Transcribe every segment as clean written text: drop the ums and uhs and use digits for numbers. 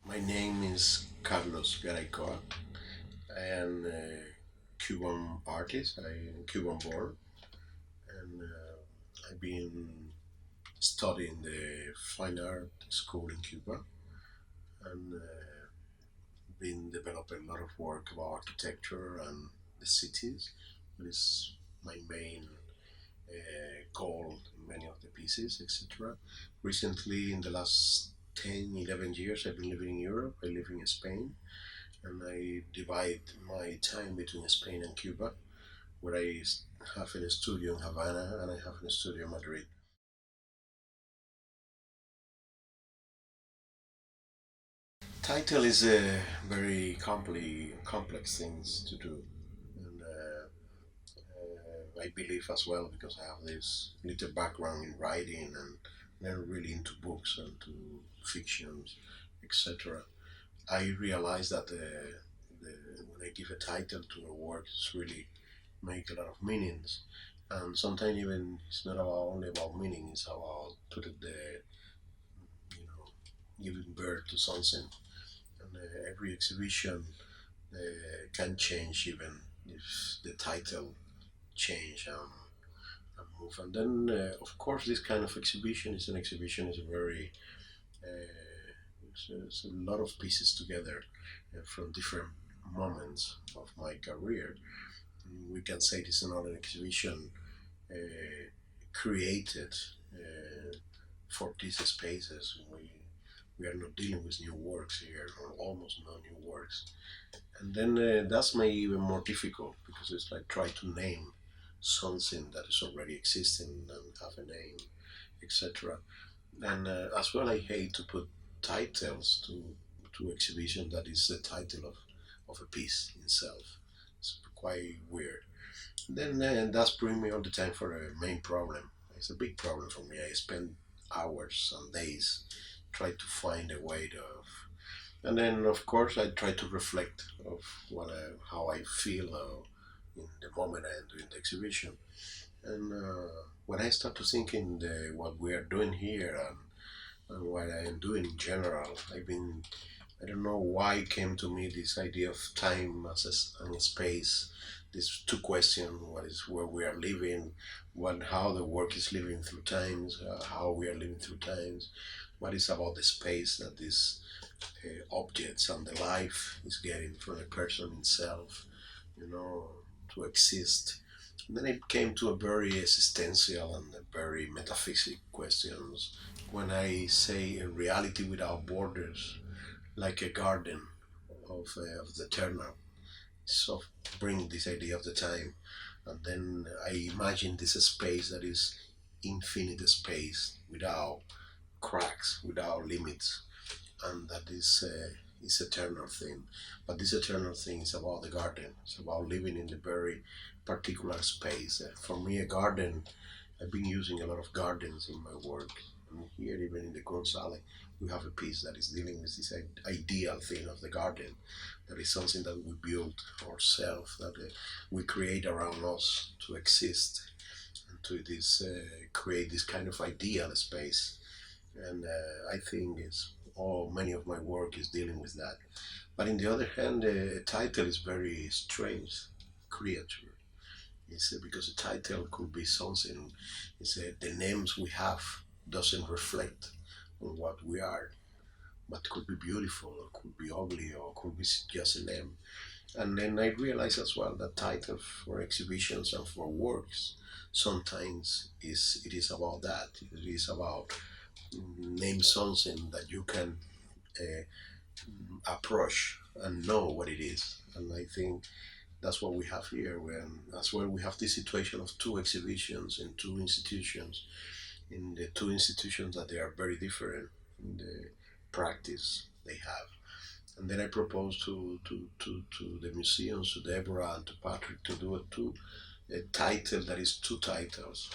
My name is Carlos Garaicoa. I am a Cuban artist. I am Cuban born, and I've been studying the fine art school in Cuba, and been developing a lot of work about architecture and the cities. That is my main goal in many of the pieces, etc. Recently, in the last 10, 11 years, I've been living in Europe. I live in Spain, and I divide my time between Spain and Cuba, where I have a studio in Havana and I have a studio in Madrid. Title is a very complex things to do, and I believe as well because I have this little background in writing and then really into books and to fictions, etc. I realize that when I give a title to a work, it's really make a lot of meanings. And sometimes even it's not about only about meaning, it's about putting you know, giving birth to something. And every exhibition can change even if the title change and move. And then, of course, this kind of exhibition is an exhibition is a very it's a lot of pieces together from different moments of my career. We can say this is not an exhibition uh, created for these spaces. We are not dealing with new works here, or almost no new works. And then that's maybe even more difficult because it's like try to name something that is already existing and have a name, etc. And as well, I hate to put titles to exhibition that is the title of a piece itself. It's quite weird. Then that's bring me all the time for a main problem. It's a big problem for me. I spend hours and days try to find a way to, and then of course I try to reflect of how I feel in the moment I am doing the exhibition. And when I start to thinking what we are doing here and what I am doing in general, I don't know why came to me this idea of time and space. These two questions: what is where we are living, what how the work is living through times, how we are living through times. What is about the space that these objects and the life is getting from the person himself, you know, to exist. And then it came to a very existential and a very metaphysical questions. When I say a reality without borders, like a garden of the eternal. So bring this idea of the time, and then I imagine this space that is infinite space without cracks, without limits, and that is eternal thing. But this eternal thing is about the garden. It's about living in the very particular space. For me, a garden I've been using a lot of gardens in my work. And here, even in the konsthall, we have a piece that is dealing with this ideal thing of the garden. That is something that we build ourselves, that we create around us to exist and to create this kind of ideal space. And I think it's all many of my work is dealing with that. But in the other hand, the title is very strange creature. It's because the title could be something. It's the names we have doesn't reflect on what we are, but could be beautiful or could be ugly or could be just a name. And then I realize as well that title for exhibitions and for works sometimes is it is about that. It is about name something that you can uh, approach and know what it is. And I think that's what we have here. When that's where we have this situation of two exhibitions in two institutions, in the two institutions that they are very different in the practice they have. And then I propose to the museums, to Deborah and to Patrick to do a title that is two titles.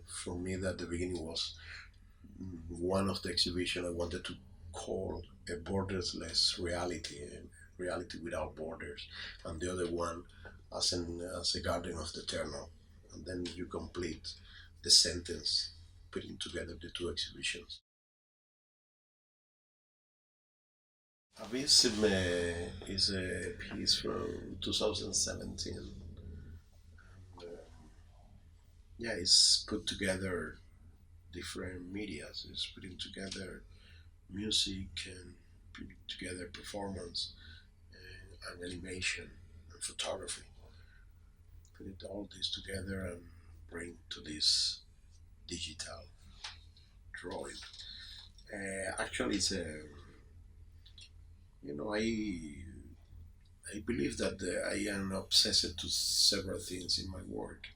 For me, that the beginning was one of the exhibition I wanted to call a borderless reality, a reality without borders, and the other one as a garden of the eternal. And then you complete the sentence, putting together the two exhibitions. Abysm is a piece from 2017. Uh, yeah, it's put together different medias. It's putting together music and putting together performance and animation and photography. Put it all this together and bring to this digital drawing. Actually, it's a I believe that I am obsessed to several things in my work,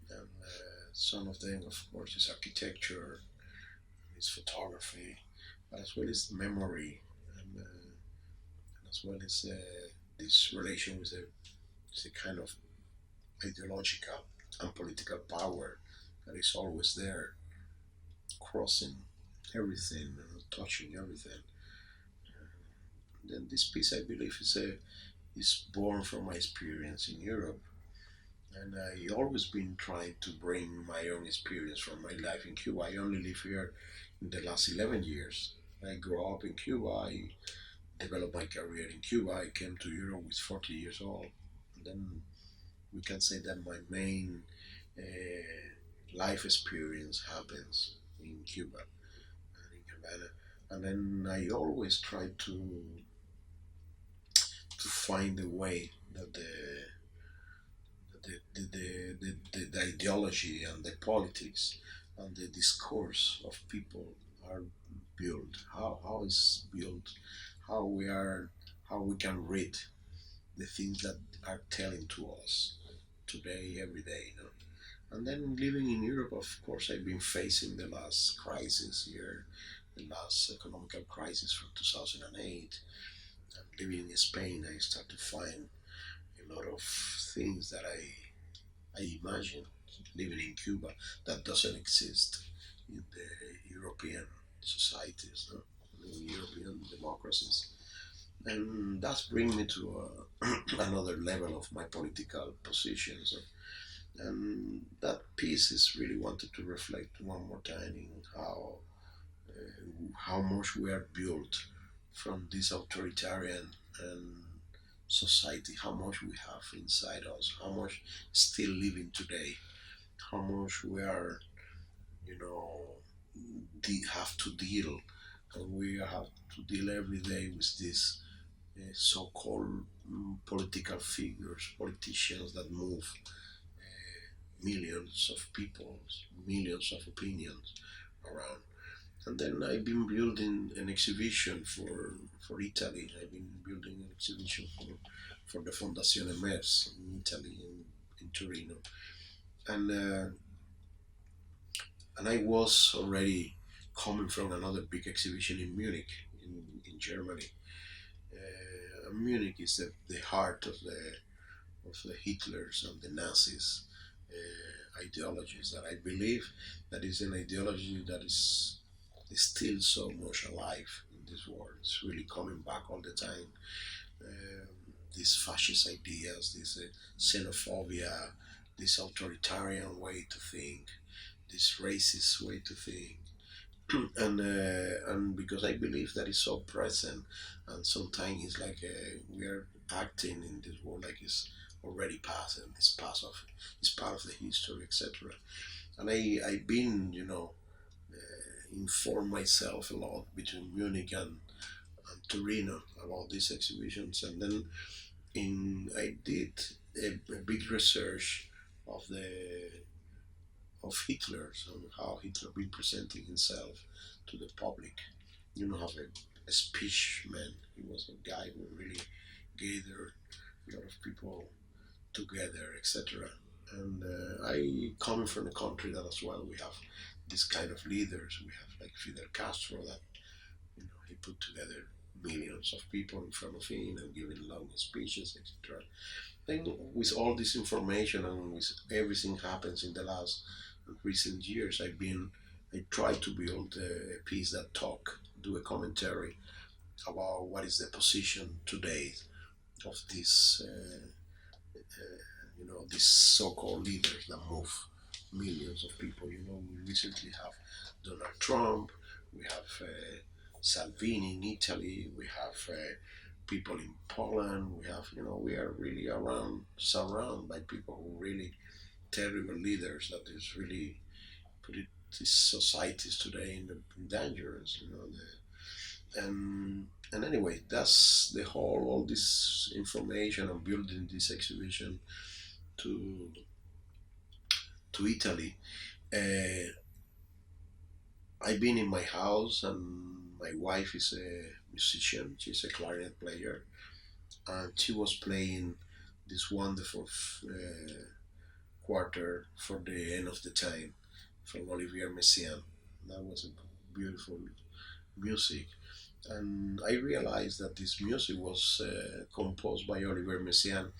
and some of them, of course, is architecture, is photography, but as well as memory, and as well as this relation with a kind of ideological and political power that is always there, crossing everything, touching everything. Then this piece, I believe, is born from my experience in Europe, and I always been trying to bring my own experience from my life in Cuba. I only live here in the last 11 years. I grew up in Cuba. I developed my career in Cuba. I came to Europe with 40 years old. And then we can say that my main life experience happens in Cuba and in Havana. And then I always try to find a way that the ideology and the politics and the discourse of people are built. How is built? How we are? How we can read the things that are telling to us today, every day. You know? And then living in Europe, of course, I've been facing the last crisis here, the last economical crisis from 2008. And living in Spain, I start to find a lot of things that I imagine living in Cuba that doesn't exist in the European societies, no? In European democracies. And that's bring me to another level of my political positions. And that piece is really wanted to reflect one more time in how much we are built from this authoritarian and society, how much we have inside us, how much still living today, how much we are, you know, have to deal, and we have to deal every day with these so-called political figures, politicians that move millions of people, millions of opinions around. And then I've been building an exhibition for Italy. I've been building an exhibition for the Fondazione MERS in Italy, in Torino. And and I was already coming from another big exhibition in Munich, in Germany. Munich is the heart of the Hitlers and the Nazis ideologies that I believe that is an ideology that is still so much alive in this world. It's really coming back all the time. Um, these fascist ideas, this xenophobia, this authoritarian way to think, this racist way to think, and because I believe that is so present, and sometimes it's like we are acting in this world like it's already past and it's part of the history, etc. And I've been inform myself a lot between Munich and Torino about these exhibitions, and then I did a big research of the of Hitler, so how Hitler been presenting himself to the public. You know, have a speech man. He was a guy who really gathered a lot of people together, etc. And I come from a country that as well we have this kind of leaders. We have like Fidel Castro that he put together millions of people in front of him and giving long speeches, etc. Then with all this information and with everything happens in the last recent years, I try to build a piece that do a commentary about what is the position today of these these so-called leaders that move millions of people. We recently have Donald Trump, we have Salvini in Italy, we have people in Poland, we have, we are really around, surrounded by people who really terrible leaders that is really put it, these societies today in dangerous, and anyway, that's the whole, all this information on building this exhibition to Italy. Uh, I've been in my house, and my wife is a musician. She's a clarinet player, and she was playing this wonderful quarter for the end of the time from Olivier Messiaen. That was a beautiful music, and I realized that this music was composed by Olivier Messiaen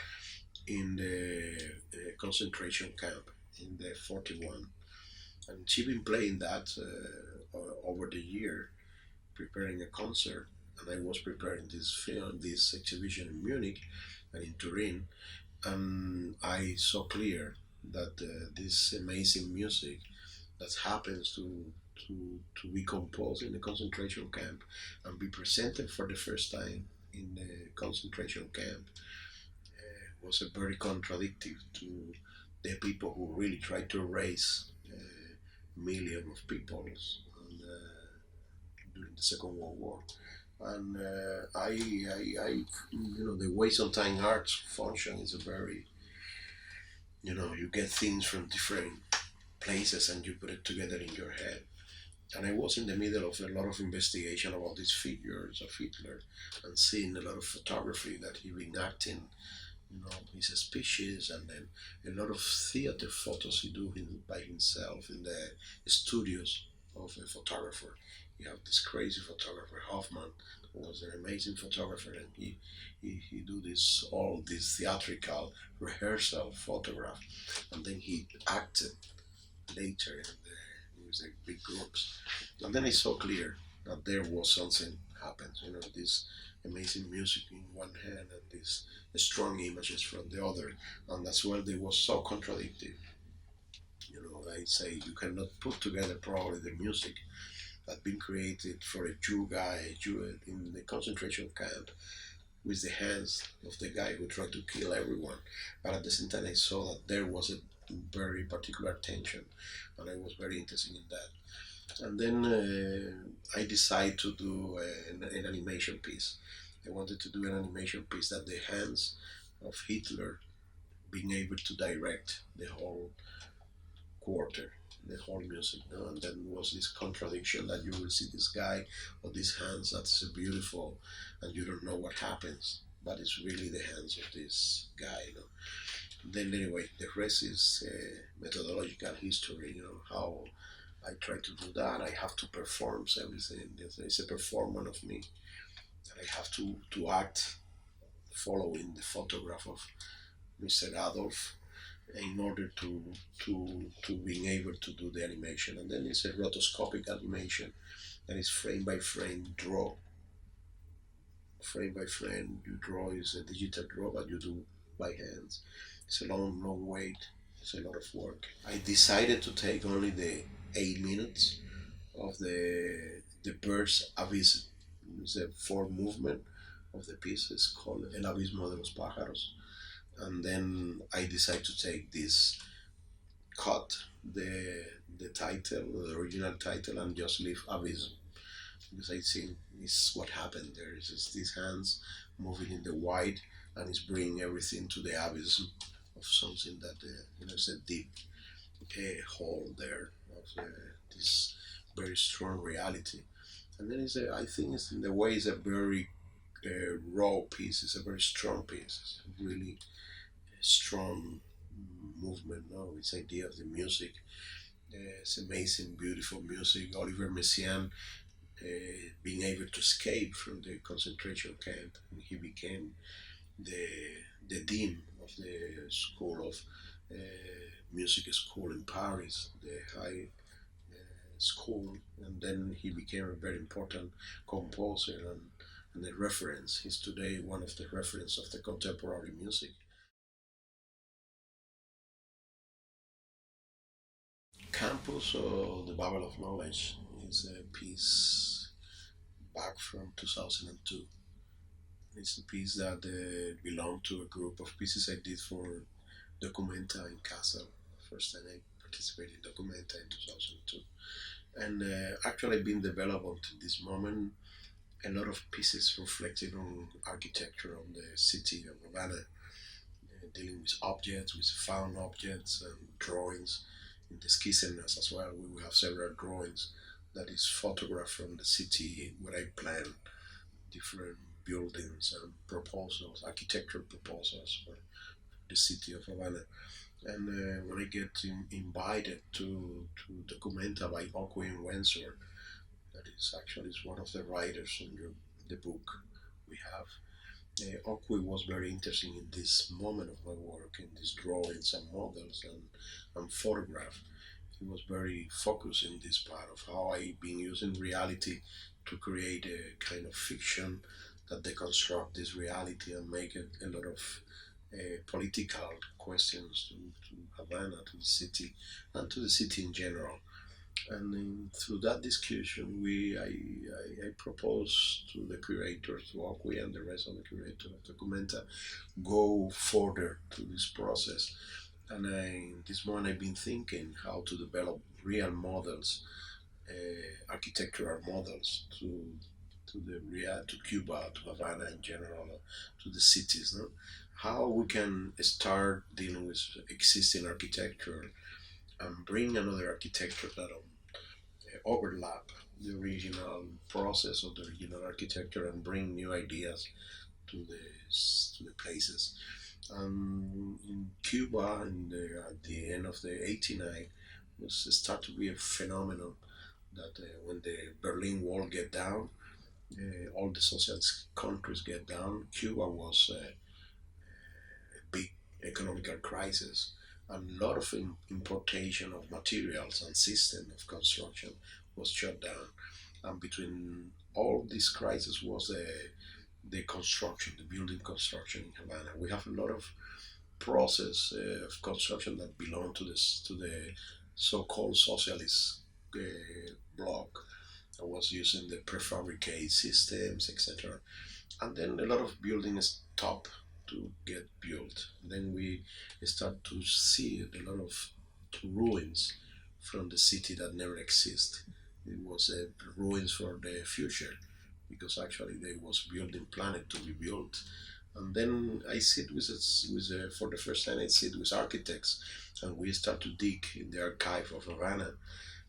in the concentration camp in the 41, and she been playing that over the year, preparing a concert, and I was preparing this film, this exhibition in Munich and in Turin, and I saw clear that this amazing music that happens to be composed in a concentration camp and be presented for the first time in the concentration camp was a very contradictory to the people who really tried to raise millions of people during the Second World War. And the way sometimes arts function is a very, you get things from different places and you put it together in your head. And I was in the middle of a lot of investigation about these figures of Hitler and seeing a lot of photography that he been acting, his speeches, and then a lot of theater photos he do by himself in the studios of a photographer. You have this crazy photographer Hoffman, who was an amazing photographer, and he do this all this theatrical rehearsal photograph, and then he acted later in the music big groups, and then it's so clear that there was something happens. This amazing music in one hand and these strong images from the other, and that's where they was so contradictory. I say you cannot put together probably the music that been created for a Jew guy, Jew in the concentration camp, with the hands of the guy who tried to kill everyone. But at the same time, I saw that there was a very particular tension, and I was very interested in that. And then I decided to do an animation piece. I wanted to do an animation piece that the hands of Hitler being able to direct the whole quarter, the whole music. And then was this contradiction that you will see this guy or these hands that's beautiful, and you don't know what happens, but it's really the hands of this guy. Then anyway, the rest is methodological history. How I try to do that. I have to perform everything. It's a performance of me, and I have to act following the photograph of Mr. Adolf in order to being able to do the animation. And then it's a rotoscopic animation that is frame by frame draw. Frame by frame you draw is a digital draw, but you do by hands. It's a long wait. It's a lot of work. I decided to take only the 8 minutes of the bird's abyss. It's a four movement of the piece. It's called El Abismo de los Pájaros. And then I decided to take this, cut the title, the original title, and just leave abyss, because I think it's what happened there. It's just these hands moving in the white, and it's bringing everything to the abyss of something that is a deep hole there of this very strong reality. And then I think it's in the way it's a very raw piece. It's a very strong piece. It's a really strong movement. No, this idea of the music. It's amazing, beautiful music. Oliver Messiaen being able to escape from the concentration camp, and he became the dean of the school of music school in Paris, the high school, and then he became a very important composer and a reference. He's today one of the reference of the contemporary music. Campus or the Babel of Knowledge is a piece back from 2002. It's a piece that belonged to a group of pieces I did for Documenta in Castle. First time I participated in Documenta in 2002. And actually been developed until this moment a lot of pieces reflecting on architecture on the city of Havana, dealing with objects, with found objects and drawings. In the ski centers as well, we will have several drawings that is photographed from the city where I plan different buildings and proposals, architectural proposals for the city of Havana. And when I get invited to Documenta by Okwin Wensor, that is actually is one of the writers in the book we have. Okwi was very interesting in this moment of my work, in these drawings and models and photograph. He was very focused in this part of how I've been using reality to create a kind of fiction that deconstruct this reality and make it a lot of political questions to Havana, to the city, and to the city in general. And through that discussion, I proposed to the curators, to Okwi and the rest of the curators of Documenta, go further to this process. And this morning I've been thinking how to develop real models, architectural models to to Cuba, to Havana in general, to the cities. No? How we can start dealing with existing architecture and bring another architecture that overlap the original process of the original architecture and bring new ideas to the places. In Cuba, at the end of the '89, was start to be a phenomenon that when the Berlin Wall get down, all the socialist countries get down. Cuba was big economical crisis, and a lot of importation of materials and system of construction was shut down. And between all this crisis was the construction, the building construction in Havana. We have a lot of process of construction that belong to this to the so-called socialist bloc that was using the prefabricated systems, etc. And then a lot of buildings stop to get built. Then we start to see a lot of ruins from the city that never exist. It was ruins for the future because actually they was building planet to be built. And then I sit for the first time I sit with architects, and we start to dig in the archive of Havana,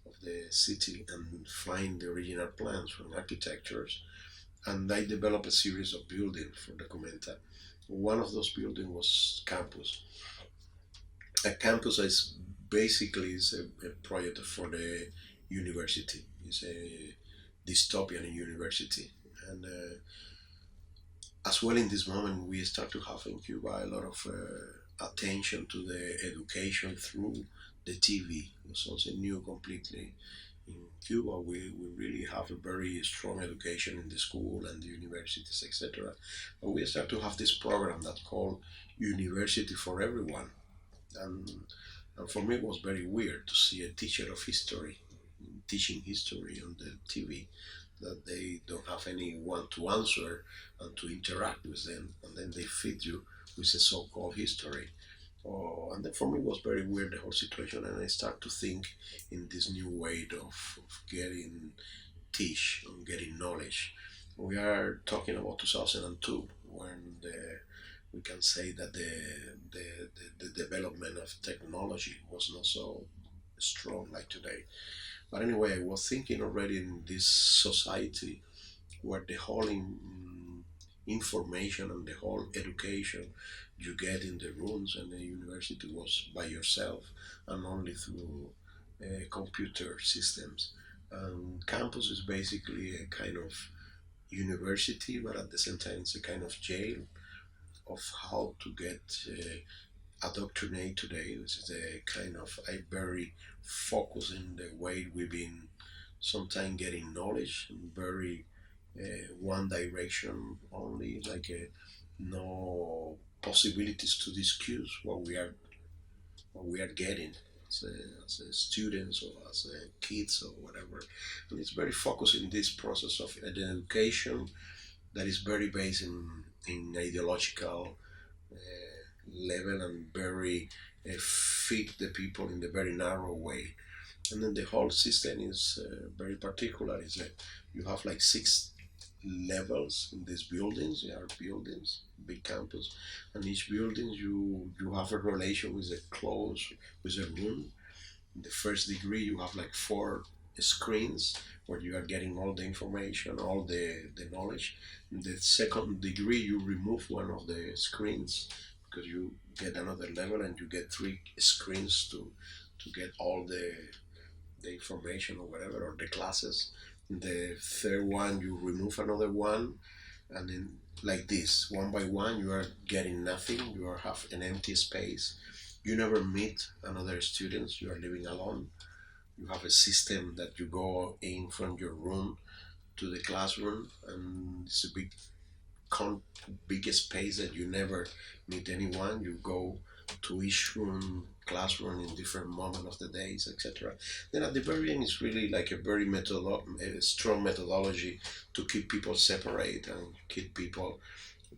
of the city, and find the original plans from architectures, and I developed a series of buildings for Documenta. One of those buildings was campus. A campus is basically is a project for the university. It's a dystopian university, and as well in this moment we start to have in Cuba a lot of attention to the education through the TV. It's something new completely in Cuba, we really have a very strong education in the school and the universities, etc. But we start to have this program that called University for Everyone. And, and for me, it was very weird to see a teacher of history teaching history on the TV that they don't have anyone to answer and to interact with them, and then they feed you with a so-called history. Oh, and then for me it was very weird the whole situation, and I start to think in this new way of getting teach and getting knowledge. We are talking about 2002 when we can say that the development of technology was not so strong like today. But anyway, I was thinking already in this society where the whole information and the whole education you get in the rooms and the university was by yourself and only through computer systems. Campus is basically a kind of university, but at the same time, it's a kind of jail of how to get indoctrinate today. This is a kind of I very focus in the way we've been sometimes getting knowledge and very one direction only, like no possibilities to discuss what we are getting. as a students or as a kids or whatever. And it's very focused in this process of education that is very based in ideological level and very fit the people in a very narrow way. And then the whole system is very particular. Is that you have like six levels in these buildings. They are buildings, big campus, and each building you have a relation with a close with a room. In the first degree, you have like four screens where you are getting all the information, all the knowledge. In the second degree, you remove one of the screens because you get another level and you get three screens to get all the information or whatever or the classes. In the third one, you remove another one, and then like this, one by one, you are getting nothing. You are have an empty space. You never meet another students. You are living alone. You have a system that you go in from your room to the classroom, and it's a con- big space that you never meet anyone. You go to each room, classroom in different moment of the days, etc. Then at the very end, it's really like a very a strong methodology to keep people separate and keep people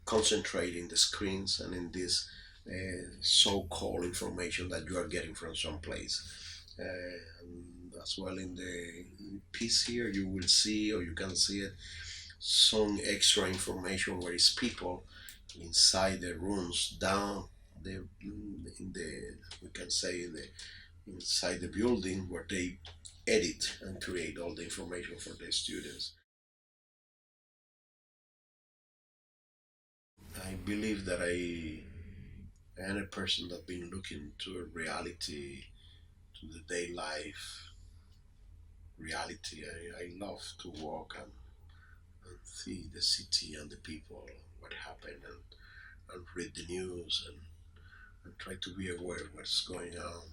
concentrating the screens and in this so-called information that you are getting from some place. And as well in the piece here, you will see or you can see it some extra information where it's people inside the rooms down the in the we can say in the inside the building where they edit and create all the information for the students. I believe that I am a person that been looking to a reality, to the day life reality. I love to walk and see the city and the people, what happened, and read the news and try to be aware of what's going on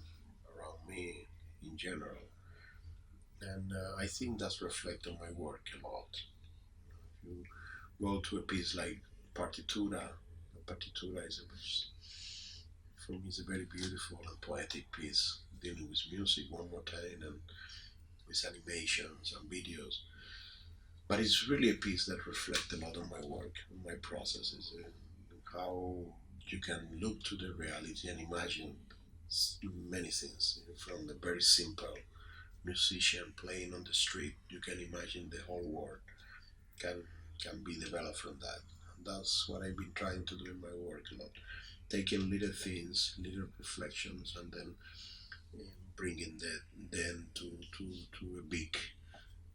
around me in general. And I think that's reflect on my work a lot. You go to a piece like partitura. Partitura is for me is a very beautiful and poetic piece dealing with music one more time and with animations and videos. But it's really a piece that reflects a lot on my work, on my processes, how you can look to the reality and imagine many things from the very simple musician playing on the street. You can imagine the whole world can can be developed from that. And that's what I've been trying to do in my work a lot. Taking little things, little reflections, and then bringing that then to a big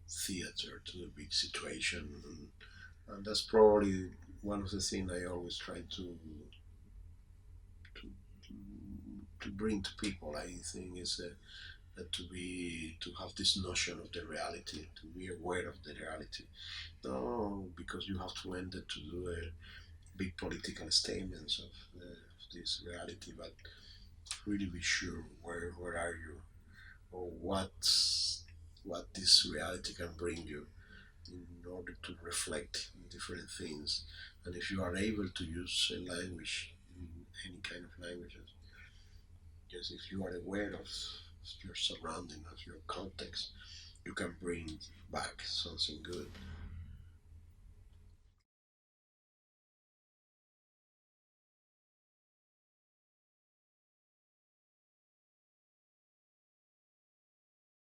theater, to a big situation, and that's probably one of the things I always try to to bring to people. I think is to have this notion of the reality, to be aware of the reality. No, because you have to end it to do a big political statements of this reality, but really be sure where are you or what this reality can bring you in order to reflect different things. And if you are able to use a language, any kind of languages, because if you are aware of your surrounding, of your context, you can bring back something good.